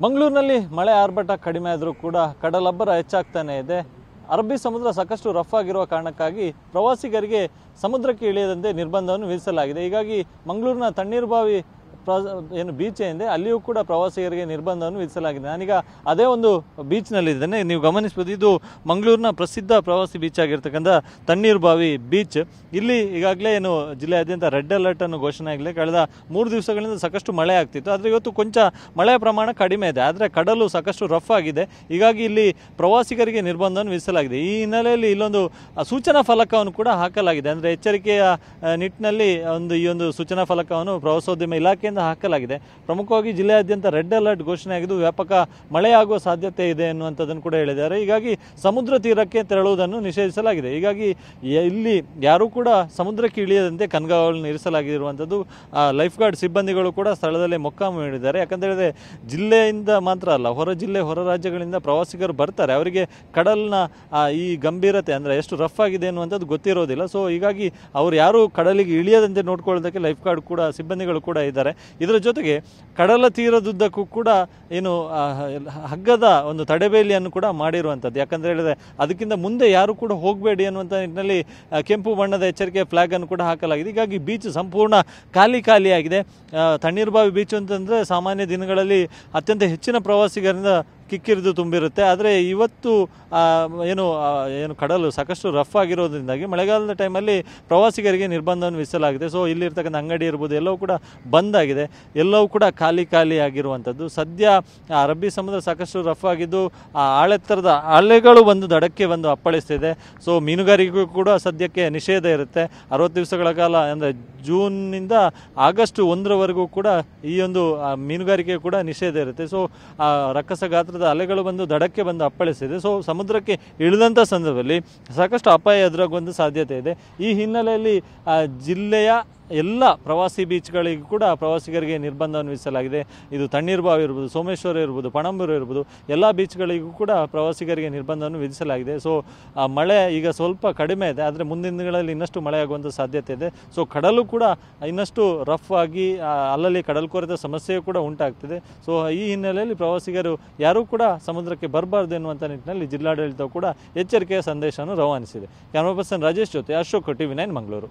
ಮಂಗಳೂರಿನಲ್ಲಿ ಮಳೆ ಆರ್ಭಟ ಕಡಿಮೆ ಆದರೂ ಕೂಡ ಕಡಲಬ್ಬರ ಹೆಚ್ಚಾಗ್ತಾನೆ ಇದೆ. ಅರಬ್ಬಿ ಸಮುದ್ರ ಸಾಕಷ್ಟು ರಫ್ ಆಗಿರುವ ಕಾರಣಕ್ಕಾಗಿ ಪ್ರವಾಸಿಗರಿಗೆ ಸಮುದ್ರಕ್ಕೆ ಇಳಿಯದಂತೆ ನಿರ್ಬಂಧವನ್ನು ವಿಧಿಸಲಾಗಿದೆ. ಹೀಗಾಗಿ ಮಂಗಳೂರಿನ ತಣ್ಣೀರುಬಾವಿ ಏನು ಬೀಚ್ ಏನಿದೆ ಅಲ್ಲಿಯೂ ಕೂಡ ಪ್ರವಾಸಿಗರಿಗೆ ನಿರ್ಬಂಧವನ್ನು ವಿಧಿಸಲಾಗಿದೆ. ನಾನೀಗ ಅದೇ ಒಂದು ಬೀಚ್ನಲ್ಲಿದ್ದೇನೆ. ನೀವು ಗಮನಿಸಬಹುದು, ಇದು ಮಂಗಳೂರಿನ ಪ್ರಸಿದ್ಧ ಪ್ರವಾಸಿ ಬೀಚ್ ಆಗಿರ್ತಕ್ಕಂಥ ತಣ್ಣೀರುಬಾವಿ ಬೀಚ್. ಇಲ್ಲಿ ಈಗಾಗಲೇ ಏನು ಜಿಲ್ಲೆಯಾದ್ಯಂತ ರೆಡ್ ಅಲರ್ಟ್ ಅನ್ನು ಘೋಷಣೆ ಆಗಲಿ. ಕಳೆದ 3 ದಿವಸಗಳಿಂದ ಸಾಕಷ್ಟು ಮಳೆ ಆಗ್ತಿತ್ತು, ಆದರೆ ಇವತ್ತು ಕೊಂಚ ಮಳೆಯ ಪ್ರಮಾಣ ಕಡಿಮೆ ಇದೆ. ಆದರೆ ಕಡಲು ಸಾಕಷ್ಟು ರಫ್ ಆಗಿದೆ. ಹೀಗಾಗಿ ಇಲ್ಲಿ ಪ್ರವಾಸಿಗರಿಗೆ ನಿರ್ಬಂಧವನ್ನು ವಿಧಿಸಲಾಗಿದೆ. ಈ ಹಿನ್ನೆಲೆಯಲ್ಲಿ ಇಲ್ಲೊಂದು ಸೂಚನಾ ಫಲಕವನ್ನು ಕೂಡ ಹಾಕಲಾಗಿದೆ. ಅಂದರೆ ಎಚ್ಚರಿಕೆಯ ನಿಟ್ಟಿನಲ್ಲಿ ಈ ಒಂದು ಸೂಚನಾ ಫಲಕವನ್ನು ಪ್ರವಾಸೋದ್ಯಮ ಇಲಾಖೆಯಿಂದ ಹಾಕಲಾಗಿದೆ. ಪ್ರಮುಖವಾಗಿ ಜಿಲ್ಲೆಯಾದ್ಯಂತ ರೆಡ್ ಅಲರ್ಟ್ ಘೋಷಣೆ ಆಗಿದ್ದು ವ್ಯಾಪಕ ಮಳೆಯಾಗುವ ಸಾಧ್ಯತೆ ಇದೆ ಎನ್ನುವಂಥದ್ದನ್ನು ಕೂಡ ಹೇಳಿದ್ದಾರೆ. ಹೀಗಾಗಿ ಸಮುದ್ರ ತೀರಕ್ಕೆ ತೆರಳುವುದನ್ನು ನಿಷೇಧಿಸಲಾಗಿದೆ. ಹೀಗಾಗಿ ಇಲ್ಲಿ ಯಾರೂ ಕೂಡ ಸಮುದ್ರಕ್ಕೆ ಇಳಿಯದಂತೆ ಕಣ್ಗಾವಲನ್ನು ಇರಿಸಲಾಗಿರುವಂಥದ್ದು. ಲೈಫ್ ಗಾರ್ಡ್ ಸಿಬ್ಬಂದಿಗಳು ಕೂಡ ಸ್ಥಳದಲ್ಲೇ ಮೊಕ್ಕಾಮು ನೀಡಿದ್ದಾರೆ. ಯಾಕಂತೇಳಿದ್ರೆ ಜಿಲ್ಲೆಯಿಂದ ಮಾತ್ರ ಅಲ್ಲ, ಹೊರ ಜಿಲ್ಲೆ ಹೊರ ರಾಜ್ಯಗಳಿಂದ ಪ್ರವಾಸಿಗರು ಬರ್ತಾರೆ. ಅವರಿಗೆ ಕಡಲಿನ ಈ ಗಂಭೀರತೆ ಅಂದರೆ ಎಷ್ಟು ರಫ್ ಆಗಿದೆ ಅನ್ನುವಂಥದ್ದು ಗೊತ್ತಿರೋದಿಲ್ಲ. ಸೊ ಹೀಗಾಗಿ ಅವರು ಯಾರು ಕಡಲಿಗೆ ಇಳಿಯದಂತೆ ನೋಡ್ಕೊಳ್ಳೋದಕ್ಕೆ ಲೈಫ್ ಗಾರ್ಡ್ ಕೂಡ ಸಿಬ್ಬಂದಿಗಳು ಕೂಡ ಇದ್ದಾರೆ. ಇದರ ಜೊತೆಗೆ ಕಡಲ ತೀರದುದ್ದಕ್ಕೂ ಕೂಡ ಏನು ಹಗ್ಗದ ಒಂದು ತಡೆಬೇಲಿಯನ್ನು ಕೂಡ ಮಾಡಿರುವಂಥದ್ದು. ಯಾಕಂದರೆ ಹೇಳಿದ್ರೆ ಅದಕ್ಕಿಂತ ಮುಂದೆ ಯಾರು ಕೂಡ ಹೋಗಬೇಡಿ ಅನ್ನುವಂಥ ನಿಟ್ಟಿನಲ್ಲಿ ಕೆಂಪು ಬಣ್ಣದ ಎಚ್ಚರಿಕೆ ಫ್ಲಾಗ್ ಅನ್ನು ಕೂಡ ಹಾಕಲಾಗಿದೆ. ಹೀಗಾಗಿ ಬೀಚ್ ಸಂಪೂರ್ಣ ಖಾಲಿಯಾಗಿದೆ. ತಣ್ಣೀರುಬಾವಿ ಬೀಚ್ ಅಂತಂದರೆ ಸಾಮಾನ್ಯ ದಿನಗಳಲ್ಲಿ ಅತ್ಯಂತ ಹೆಚ್ಚಿನ ಪ್ರವಾಸಿಗರಿಂದ ಕಿಕ್ಕಿರಿದು ತುಂಬಿರುತ್ತೆ. ಆದರೆ ಇವತ್ತು ಏನು ಕಡಲು ಸಾಕಷ್ಟು ರಫ್ ಆಗಿರೋದ್ರಿಂದಾಗಿ ಮಳೆಗಾಲದ ಟೈಮಲ್ಲಿ ಪ್ರವಾಸಿಗರಿಗೆ ನಿರ್ಬಂಧವನ್ನು ವಿಧಿಸಲಾಗಿದೆ. ಸೊ ಇಲ್ಲಿರ್ತಕ್ಕಂಥ ಅಂಗಡಿ ಇರ್ಬೋದು ಎಲ್ಲವೂ ಕೂಡ ಬಂದ್ ಆಗಿದೆ. ಎಲ್ಲವೂ ಕೂಡ ಖಾಲಿ ಆಗಿರುವಂಥದ್ದು. ಸದ್ಯ ಅರಬ್ಬಿ ಸಮುದ್ರ ಸಾಕಷ್ಟು ರಫ್ ಆಗಿದ್ದು ಆಳೆತ್ತರದ ಅಲೆಗಳು ಬಂದು ದಡಕ್ಕೆ ಬಂದು ಅಪ್ಪಳಿಸ್ತಿದೆ. ಸೊ ಮೀನುಗಾರಿಕೆಗೂ ಕೂಡ ಸದ್ಯಕ್ಕೆ ನಿಷೇಧ ಇರುತ್ತೆ. 60 ದಿವಸಗಳ ಕಾಲ ಅಂದರೆ ಜೂನ್ನಿಂದ ಆಗಸ್ಟ್ 1ರವರೆಗೂ ಕೂಡ ಈ ಒಂದು ಮೀನುಗಾರಿಕೆ ಕೂಡ ನಿಷೇಧ ಇರುತ್ತೆ. ಸೊ ರಕ್ಕಸ ಗಾತ್ರದ ಅಲೆಗಳು ಬಂದು ದಡಕ್ಕೆ ಬಂದು ಅಪ್ಪಳಿಸಿದೆ. ಸೊ ಸಮುದ್ರಕ್ಕೆ ಇಳಿದಂಥ ಸಂದರ್ಭದಲ್ಲಿ ಸಾಕಷ್ಟು ಅಪಾಯ ಎದುರಾಗುವಂಥ ಸಾಧ್ಯತೆ ಇದೆ. ಈ ಹಿನ್ನೆಲೆಯಲ್ಲಿ ಜಿಲ್ಲೆಯ ಎಲ್ಲ ಪ್ರವಾಸಿ ಬೀಚ್ಗಳಿಗೂ ಕೂಡ ಪ್ರವಾಸಿಗರಿಗೆ ನಿರ್ಬಂಧವನ್ನು ವಿಧಿಸಲಾಗಿದೆ. ಇದು ತಣ್ಣೀರುಬಾವಿ ಇರ್ಬೋದು, ಸೋಮೇಶ್ವರ ಇರ್ಬೋದು, ಪಣಂಬೂರು ಇರ್ಬೋದು, ಎಲ್ಲ ಬೀಚ್ಗಳಿಗೂ ಕೂಡ ಪ್ರವಾಸಿಗರಿಗೆ ನಿರ್ಬಂಧವನ್ನು ವಿಧಿಸಲಾಗಿದೆ. ಸೊ ಮಳೆ ಈಗ ಸ್ವಲ್ಪ ಕಡಿಮೆ ಇದೆ, ಆದರೆ ಮುಂದಿನ ದಿನಗಳಲ್ಲಿ ಇನ್ನಷ್ಟು ಮಳೆಯಾಗುವಂಥ ಸಾಧ್ಯತೆ ಇದೆ. ಸೊ ಕಡಲು ಕೂಡ ಇನ್ನಷ್ಟು ರಫ್ ಆಗಿ ಅಲ್ಲಲ್ಲಿ ಕಡಲ್ಕೊರೆತ ಸಮಸ್ಯೆಯೂ ಕೂಡ ಉಂಟಾಗ್ತಿದೆ. ಸೊ ಈ ಹಿನ್ನೆಲೆಯಲ್ಲಿ ಪ್ರವಾಸಿಗರು ಯಾರೂ ಕೂಡ ಸಮುದ್ರಕ್ಕೆ ಬರಬಾರ್ದು ಎನ್ನುವಂಥ ನಿಟ್ಟಿನಲ್ಲಿ ಜಿಲ್ಲಾಡಳಿತ ಕೂಡ ಎಚ್ಚರಿಕೆಯ ಸಂದೇಶವನ್ನು ರವಾನಿಸಿದೆ. ಕ್ಯಾಮರಾ ಪರ್ಸನ್ ರಾಜೇಶ್ ಜೊತೆ ಅಶೋಕ್, TV9 ಮಂಗಳೂರು.